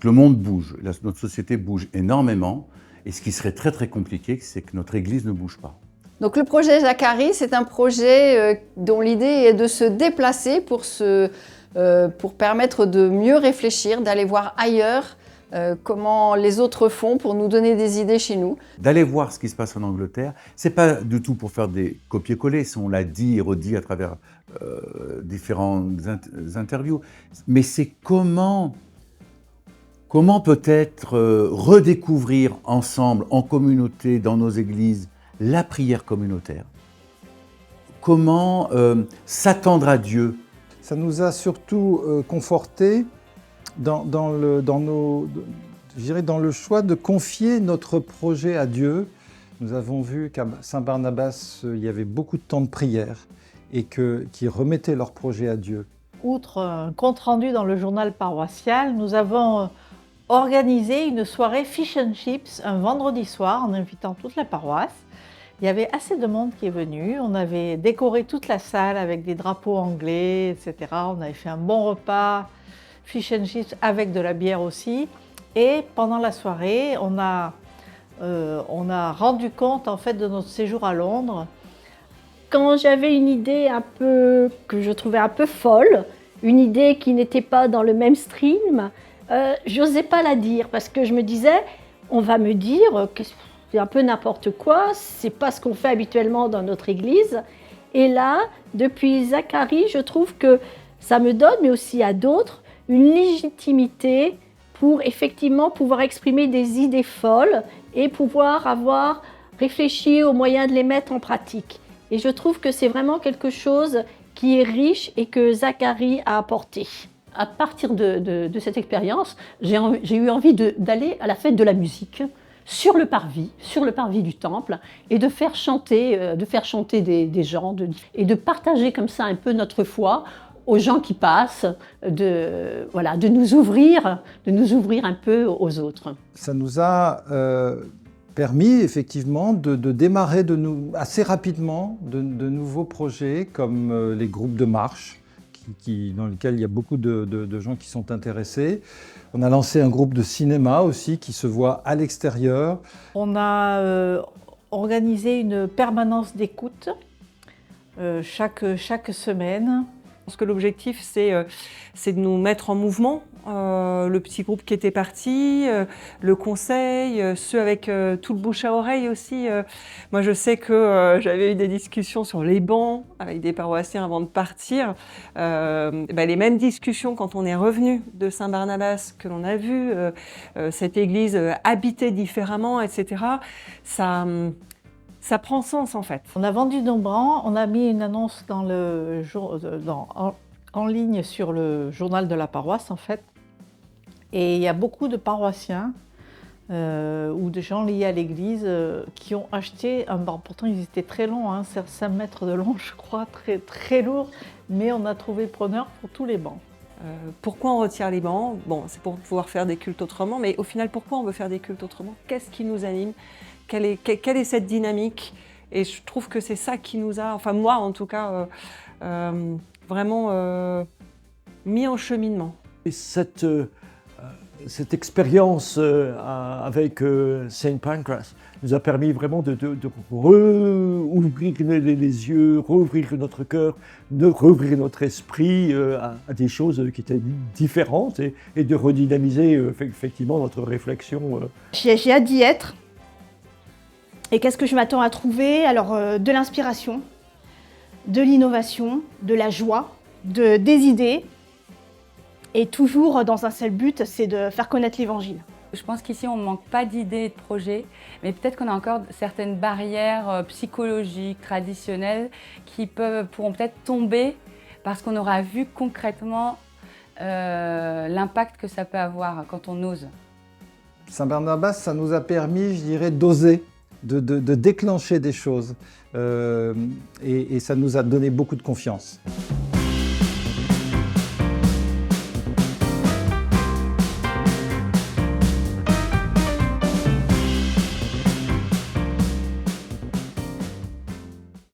Donc le monde bouge, notre société bouge énormément, et ce qui serait très très compliqué, c'est que notre Église ne bouge pas. Donc le projet Zacharie, c'est un projet dont l'idée est de se déplacer pour permettre de mieux réfléchir, d'aller voir ailleurs comment les autres font pour nous donner des idées chez nous. D'aller voir ce qui se passe en Angleterre, c'est pas du tout pour faire des copier-coller, on l'a dit et redit à travers différentes interviews, mais c'est comment peut-être redécouvrir ensemble, en communauté, dans nos églises, la prière communautaire. Comment s'attendre à Dieu. Ça nous a surtout confortés dans le choix de confier notre projet à Dieu. Nous avons vu qu'à Saint-Barnabas, il y avait beaucoup de temps de prière et qu'ils remettaient leur projet à Dieu. Outre un compte-rendu dans le journal paroissial, nous avons organisé une soirée Fish and Chips un vendredi soir en invitant toute la paroisse. Il y avait assez de monde qui est venu, on avait décoré toute la salle avec des drapeaux anglais, etc. On avait fait un bon repas, Fish and Chips avec de la bière aussi. Et pendant la soirée, on a rendu compte en fait de notre séjour à Londres. Quand j'avais une idée que je trouvais un peu folle, une idée qui n'était pas dans le mainstream, j'osais pas la dire parce que je me disais, on va me dire que c'est un peu n'importe quoi, c'est pas ce qu'on fait habituellement dans notre église. Et là, depuis Zacharie, je trouve que ça me donne, mais aussi à d'autres, une légitimité pour effectivement pouvoir exprimer des idées folles et pouvoir avoir réfléchi aux moyens de les mettre en pratique. Et je trouve que c'est vraiment quelque chose qui est riche et que Zacharie a apporté. À partir de cette expérience, j'ai eu envie d'aller à la fête de la musique sur le parvis du temple, et de faire chanter des gens, et de partager comme ça un peu notre foi aux gens qui passent, de nous ouvrir un peu aux autres. Ça nous a permis effectivement de démarrer assez rapidement de nouveaux projets comme les groupes de marche, dans lesquels il y a beaucoup de gens qui sont intéressés. On a lancé un groupe de cinéma aussi qui se voit à l'extérieur. On a organisé une permanence d'écoute chaque semaine. Je pense que l'objectif, c'est de nous mettre en mouvement. Le petit groupe qui était parti, le conseil, ceux avec tout le bouche à oreille aussi. Moi, je sais que j'avais eu des discussions sur les bancs avec des paroissiens avant de partir. Les mêmes discussions quand on est revenu de Saint-Barnabas, que l'on a vu cette église habitée différemment, etc. Ça prend sens en fait. On a vendu nos brands, on a mis une annonce en ligne sur le journal de la paroisse en fait. Et il y a beaucoup de paroissiens ou de gens liés à l'église qui ont acheté un banc. Pourtant ils étaient très longs, hein, 5 mètres de long je crois, très, très lourd. Mais on a trouvé preneur pour tous les bancs. Pourquoi on retire les bancs? Bon, c'est pour pouvoir faire des cultes autrement, mais au final, pourquoi on veut faire des cultes autrement? Qu'est-ce qui nous anime? Quelle est cette dynamique? Et je trouve que c'est ça qui nous a, enfin moi en tout cas, vraiment mis en cheminement. Et cette expérience avec Saint Pancras nous a permis vraiment de rouvrir les yeux, rouvrir notre cœur, de rouvrir notre esprit à des choses qui étaient différentes et de redynamiser effectivement notre réflexion. J'ai hâte d'y être. Et qu'est-ce que je m'attends à trouver? Alors, de l'inspiration, de l'innovation, de la joie, des idées. Et toujours dans un seul but, c'est de faire connaître l'Évangile. Je pense qu'ici, on ne manque pas d'idées et de projets, mais peut-être qu'on a encore certaines barrières psychologiques, traditionnelles, qui pourront peut-être tomber parce qu'on aura vu concrètement l'impact que ça peut avoir quand on ose. Saint-Barnabas, ça nous a permis, je dirais, d'oser, de déclencher des choses. Et ça nous a donné beaucoup de confiance.